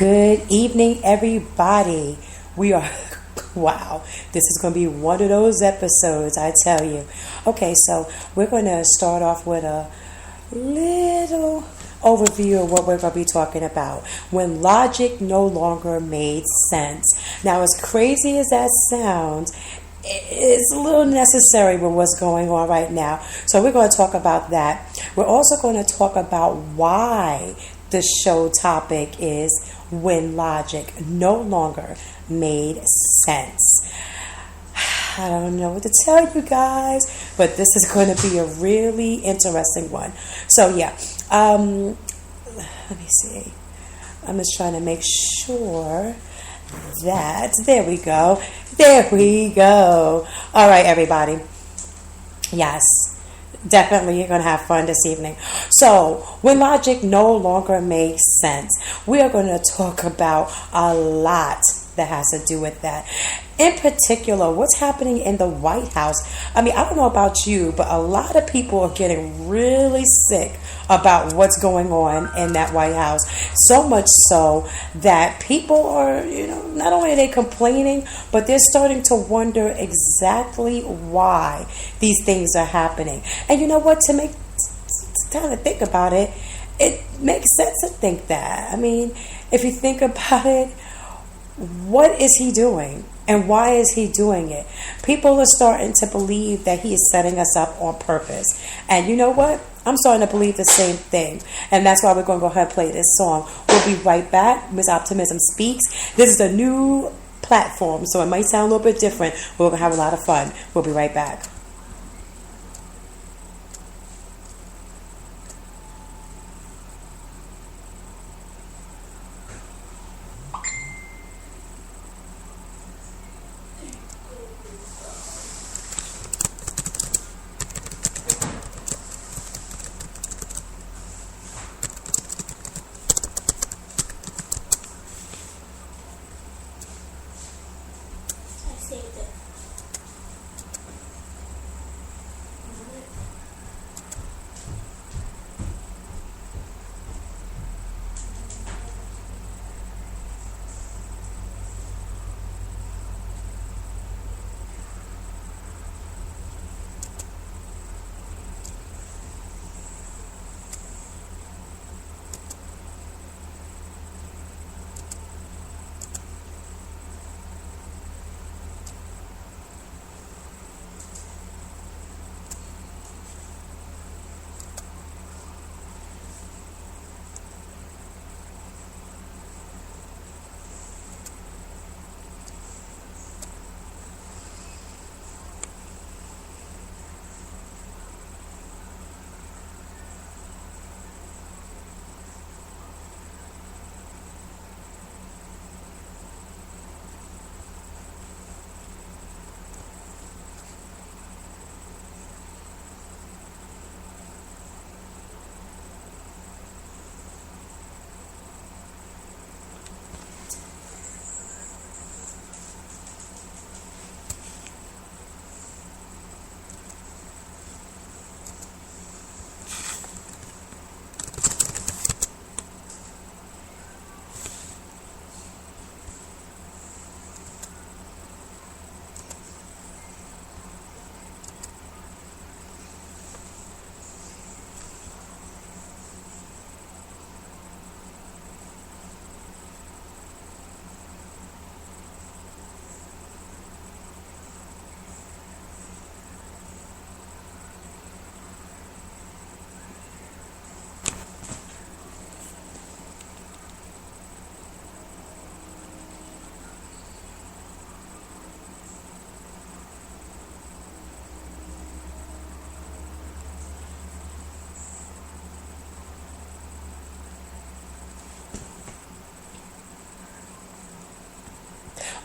Good evening, everybody. We are, wow, this is going to be one of those episodes, I tell you. Okay, so we're going to start off with a little overview of what we're going to be talking about. When logic no longer made sense. Now, as crazy as that sounds, it's a little necessary with what's going on right now. So we're going to talk about that. We're also going to talk about why the show topic is when logic no longer made sense. I don't know what to tell you guys, but this is going to be a really interesting one. So yeah, let me see. I'm just trying to make sure that, there we go. All right, everybody. Yes, definitely you're going to have fun this evening. So, when logic no longer makes sense, we are going to talk about a lot that has to do with that. In particular, what's happening in the White House. I mean, I don't know about you, but a lot of people are getting really sick about what's going on in that White House. So much so that people are, not only are they complaining, but they're starting to wonder exactly why these things are happening. And you know what? To kind of think about it, it makes sense to think that. I mean, if you think about it, what is he doing? And why is he doing it? People are starting to believe that he is setting us up on purpose. And you know what? I'm starting to believe the same thing. And that's why we're going to go ahead and play this song. We'll be right back. Ms. Optimism Speaks. This is a new platform, so it might sound a little bit different. We're going to have a lot of fun. We'll be right back.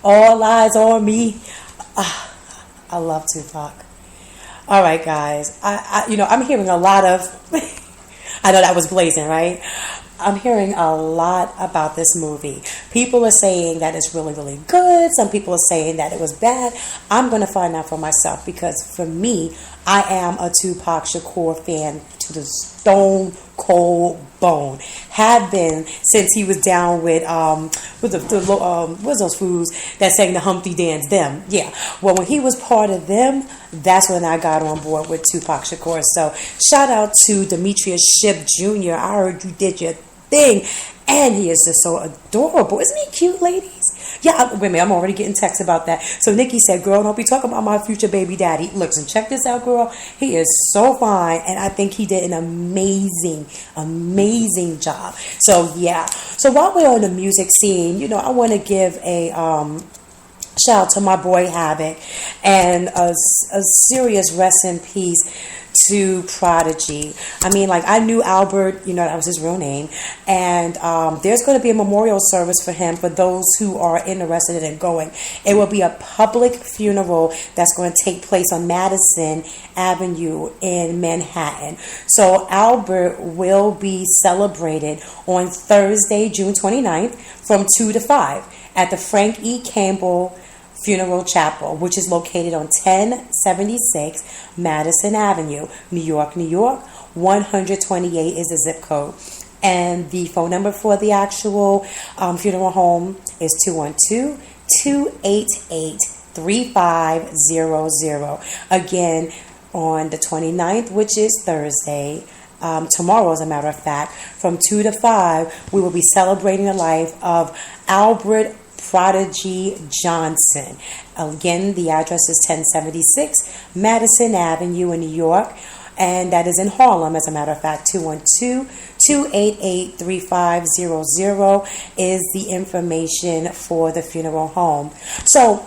All eyes on me. I love Tupac. All right, guys. I'm hearing a lot of. I know that was blazing, right? I'm hearing a lot about this movie. People are saying that it's really, really good. Some people are saying that it was bad. I'm going to find out for myself because for me, I am a Tupac Shakur fan to the stone cold bone. Have been since he was down with what's those fools that sang the Humpty Dance? Them, yeah. Well, when he was part of them, that's when I got on board with Tupac Shakur. So shout out to Demetrius Shipp Jr. I heard you did your thing. And he is just so adorable. Isn't he cute, ladies? Yeah, wait a minute. I'm already getting texts about that. So Nikki said, girl, don't be talking about my future baby daddy. Listen, check this out, girl. He is so fine. And I think he did an amazing job. So, yeah. So while we're on the music scene, I want to give a shout out to my boy Havoc and a serious rest in peace to Prodigy. I mean, like, I knew Albert, that was his real name, and there's going to be a memorial service for him for those who are interested in going. It will be a public funeral that's going to take place on Madison Avenue in Manhattan. So Albert will be celebrated on Thursday, June 29th from 2 to 5 at the Frank E. Campbell Funeral Chapel, which is located on 1076 Madison Avenue, New York, New York. 128 is the zip code. And the phone number for the actual funeral home is 212-288-3500. Again, on the 29th, which is Thursday, tomorrow, as a matter of fact, from 2 to 5, we will be celebrating the life of Albert Prodigy Johnson. Again, the address is 1076 Madison Avenue in New York, and that is in Harlem, as a matter of fact. 212-288-3500 is the information for the funeral home. So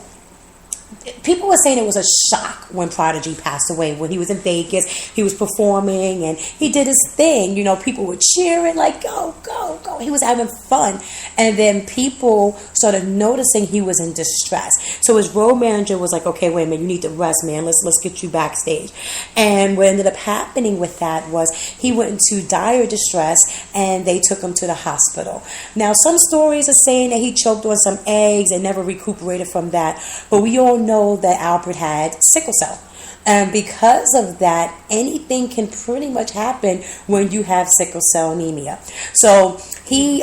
people were saying it was a shock when Prodigy passed away. When he was in Vegas, he was performing and he did his thing. People were cheering like, go, go, go. He was having fun. And then people started noticing he was in distress. So his road manager was like, okay, wait a minute, you need to rest, man. Let's get you backstage. And what ended up happening with that was he went into dire distress and they took him to the hospital. Now, some stories are saying that he choked on some eggs and never recuperated from that. But we all know that Albert had sickle cell. And because of that, anything can pretty much happen when you have sickle cell anemia. So he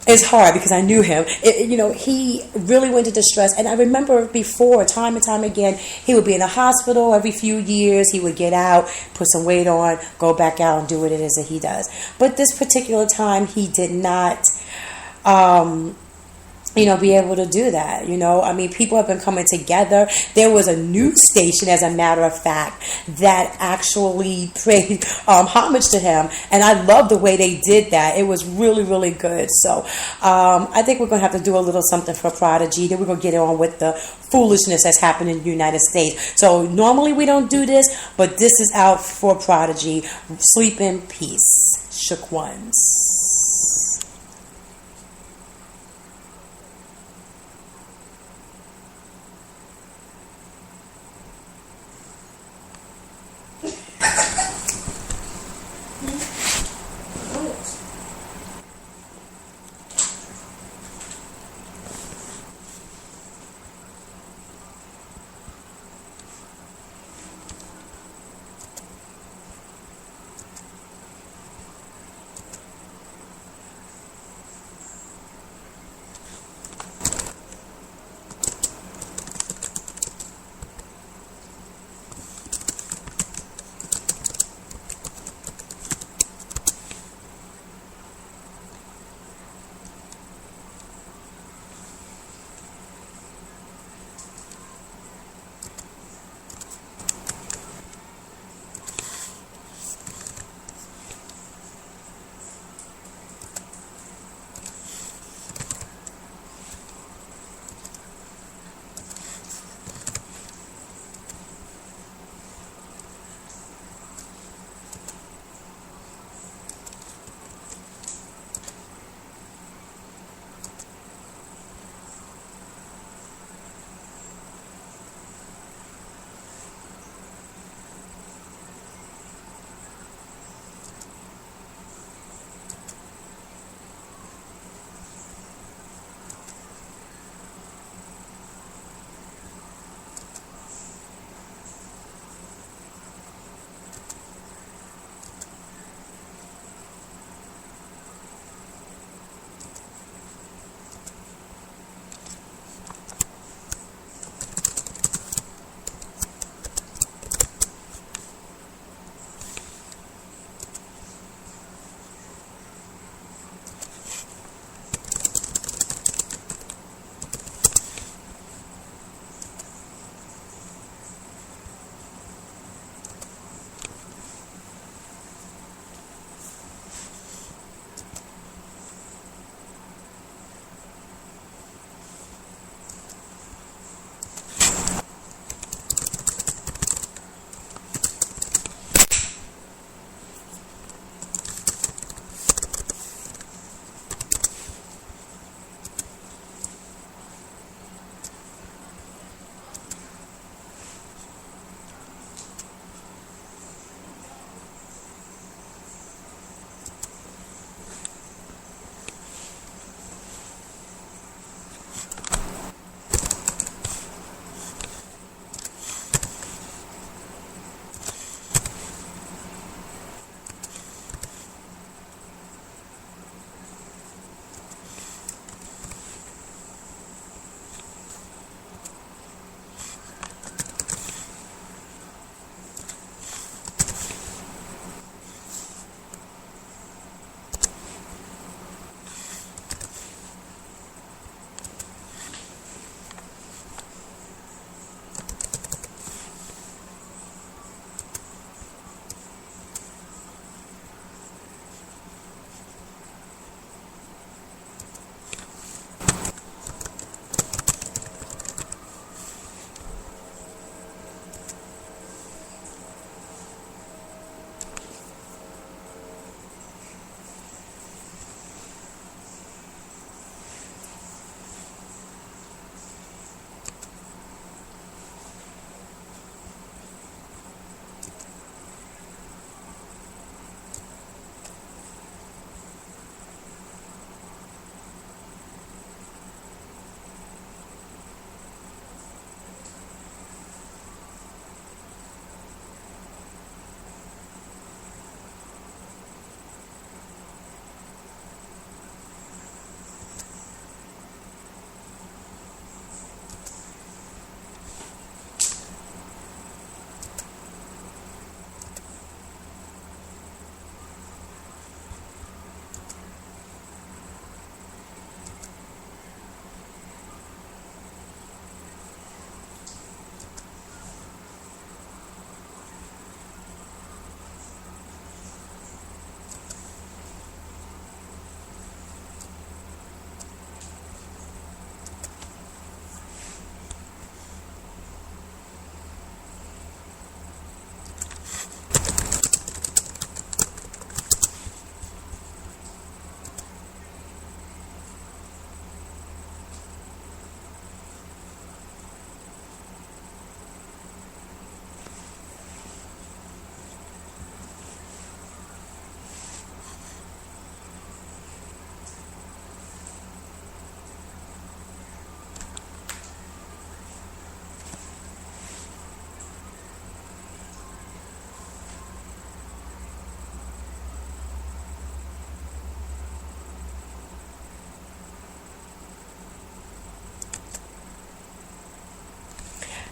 is hard because I knew him. He really went into distress. And I remember before, time and time again, he would be in the hospital every few years. He would get out, put some weight on, go back out and do what it is that he does. But this particular time, he did not be able to do that. I mean, people have been coming together. There was a news station, as a matter of fact, that actually paid homage to him. And I love the way they did that. It was really, really good. So I think we're going to have to do a little something for Prodigy. Then we're going to get on with the foolishness that's happened in the United States. So normally we don't do this, but this is out for Prodigy. Sleep in peace, shook ones.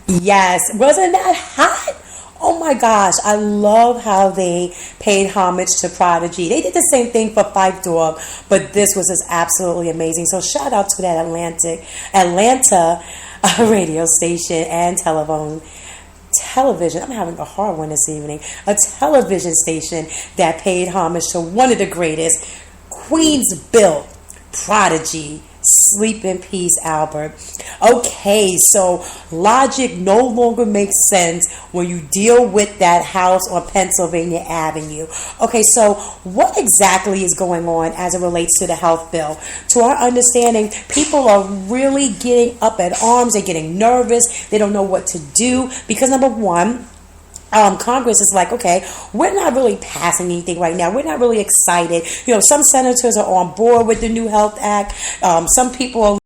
Yes, wasn't that hot? Oh my gosh, I love how they paid homage to Prodigy. They did the same thing for Fight Dog, but this was just absolutely amazing. So shout out to that Atlanta radio station and television. I'm having a hard one this evening. A television station that paid homage to one of the greatest, Queens built Prodigy. Sleep in peace, Albert. Okay, so logic no longer makes sense when you deal with that house on Pennsylvania Avenue. Okay, so what exactly is going on as it relates to the health bill? To our understanding, people are really getting up at arms. They're getting nervous. They don't know what to do because, number one, Congress is like, okay, we're not really passing anything right now. We're not really excited. Some senators are on board with the new health act. Some people are